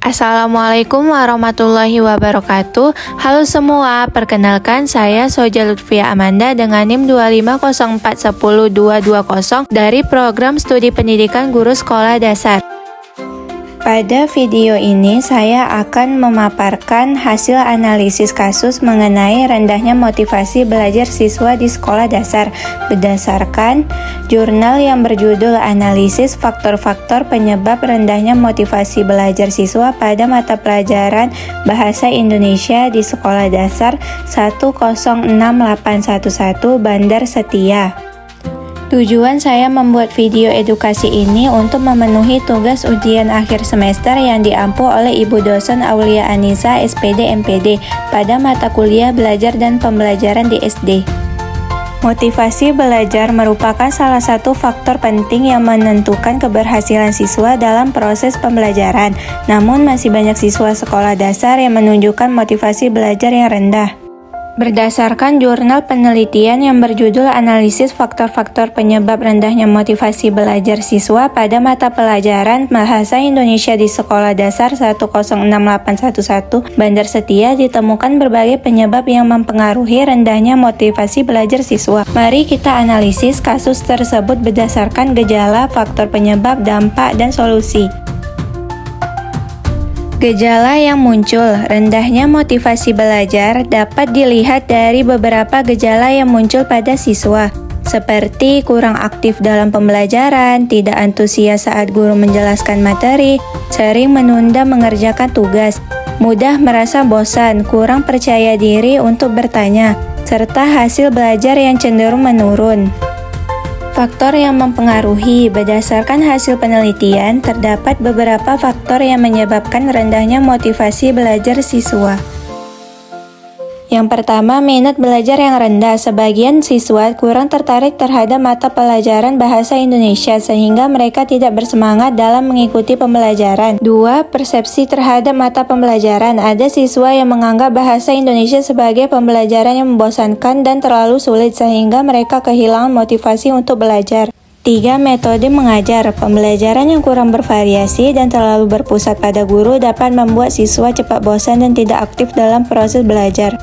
Assalamualaikum warahmatullahi wabarakatuh. Halo semua, perkenalkan saya Soja Lutfia Amanda dengan NIM 250410220 dari program studi pendidikan guru sekolah dasar. Pada video ini saya akan memaparkan hasil analisis kasus mengenai rendahnya motivasi belajar siswa di sekolah dasar berdasarkan jurnal yang berjudul Analisis Faktor-Faktor Penyebab Rendahnya Motivasi Belajar Siswa pada Mata Pelajaran Bahasa Indonesia di Sekolah Dasar 106811 Bandar Setia. Tujuan saya membuat video edukasi ini untuk memenuhi tugas ujian akhir semester yang diampu oleh Ibu Dosen Aulia Anissa SPD MPD pada mata kuliah belajar dan pembelajaran di SD. Motivasi belajar merupakan salah satu faktor penting yang menentukan keberhasilan siswa dalam proses pembelajaran. Namun masih banyak siswa sekolah dasar yang menunjukkan motivasi belajar yang rendah. Berdasarkan jurnal penelitian yang berjudul Analisis Faktor-Faktor Penyebab Rendahnya Motivasi Belajar Siswa pada Mata Pelajaran Bahasa Indonesia di Sekolah Dasar 106811 Bandar Setia, ditemukan berbagai penyebab yang mempengaruhi rendahnya motivasi belajar siswa. Mari kita analisis kasus tersebut berdasarkan gejala, faktor penyebab, dampak, dan solusi. Gejala yang muncul, rendahnya motivasi belajar dapat dilihat dari beberapa gejala yang muncul pada siswa, seperti kurang aktif dalam pembelajaran, tidak antusias saat guru menjelaskan materi, sering menunda mengerjakan tugas, mudah merasa bosan, kurang percaya diri untuk bertanya, serta hasil belajar yang cenderung menurun. Faktor yang mempengaruhi, berdasarkan hasil penelitian, terdapat beberapa faktor yang menyebabkan rendahnya motivasi belajar siswa. Yang pertama, minat belajar yang rendah. Sebagian siswa kurang tertarik terhadap mata pelajaran bahasa Indonesia sehingga mereka tidak bersemangat dalam mengikuti pembelajaran. 2. Persepsi terhadap mata pembelajaran. Ada siswa yang menganggap bahasa Indonesia sebagai pembelajaran yang membosankan dan terlalu sulit sehingga mereka kehilangan motivasi untuk belajar. 3. Metode mengajar. Pembelajaran yang kurang bervariasi dan terlalu berpusat pada guru dapat membuat siswa cepat bosan dan tidak aktif dalam proses belajar.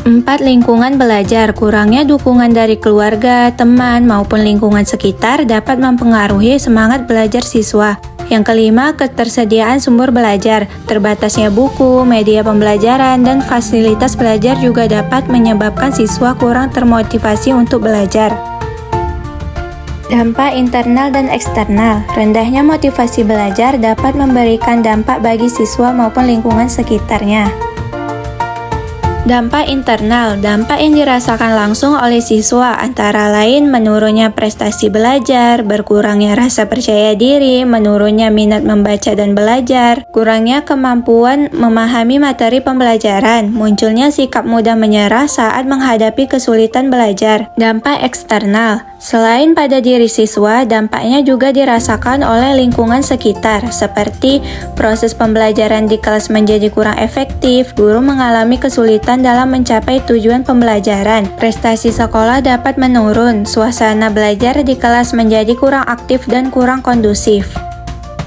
4. Lingkungan belajar. Kurangnya dukungan dari keluarga, teman, maupun lingkungan sekitar dapat mempengaruhi semangat belajar siswa. Yang kelima, ketersediaan sumber belajar. Terbatasnya buku, media pembelajaran, dan fasilitas belajar juga dapat menyebabkan siswa kurang termotivasi untuk belajar. Dampak internal dan eksternal. Rendahnya motivasi belajar dapat memberikan dampak bagi siswa maupun lingkungan sekitarnya. Dampak internal, dampak yang dirasakan langsung oleh siswa antara lain menurunnya prestasi belajar, berkurangnya rasa percaya diri, menurunnya minat membaca dan belajar, kurangnya kemampuan memahami materi pembelajaran, munculnya sikap mudah menyerah saat menghadapi kesulitan belajar. Dampak eksternal, selain pada diri siswa, dampaknya juga dirasakan oleh lingkungan sekitar, seperti proses pembelajaran di kelas menjadi kurang efektif, guru mengalami kesulitan dalam mencapai tujuan pembelajaran, prestasi sekolah dapat menurun, suasana belajar di kelas menjadi kurang aktif dan kurang kondusif.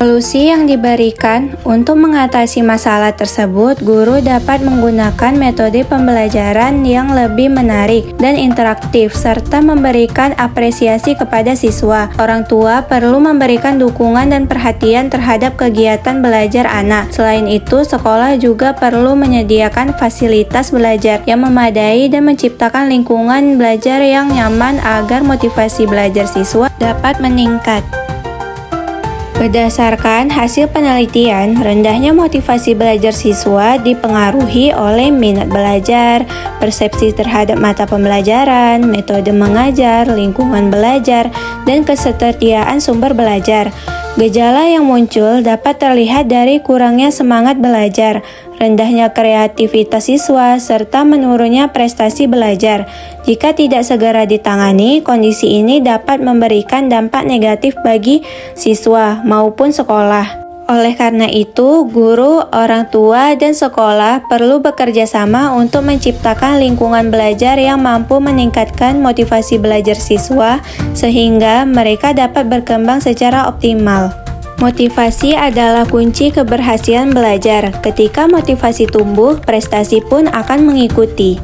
Solusi yang diberikan untuk mengatasi masalah tersebut, guru dapat menggunakan metode pembelajaran yang lebih menarik dan interaktif serta memberikan apresiasi kepada siswa. Orang tua perlu memberikan dukungan dan perhatian terhadap kegiatan belajar anak. Selain itu, sekolah juga perlu menyediakan fasilitas belajar yang memadai dan menciptakan lingkungan belajar yang nyaman agar motivasi belajar siswa dapat meningkat. Berdasarkan hasil penelitian, rendahnya motivasi belajar siswa dipengaruhi oleh minat belajar, persepsi terhadap mata pembelajaran, metode mengajar, lingkungan belajar, dan ketersediaan sumber belajar. Gejala yang muncul dapat terlihat dari kurangnya semangat belajar, rendahnya kreativitas siswa, serta menurunnya prestasi belajar. Jika tidak segera ditangani, kondisi ini dapat memberikan dampak negatif bagi siswa maupun sekolah. Oleh karena itu, guru, orang tua, dan sekolah perlu bekerja sama untuk menciptakan lingkungan belajar yang mampu meningkatkan motivasi belajar siswa sehingga mereka dapat berkembang secara optimal. Motivasi adalah kunci keberhasilan belajar. Ketika motivasi tumbuh, prestasi pun akan mengikuti.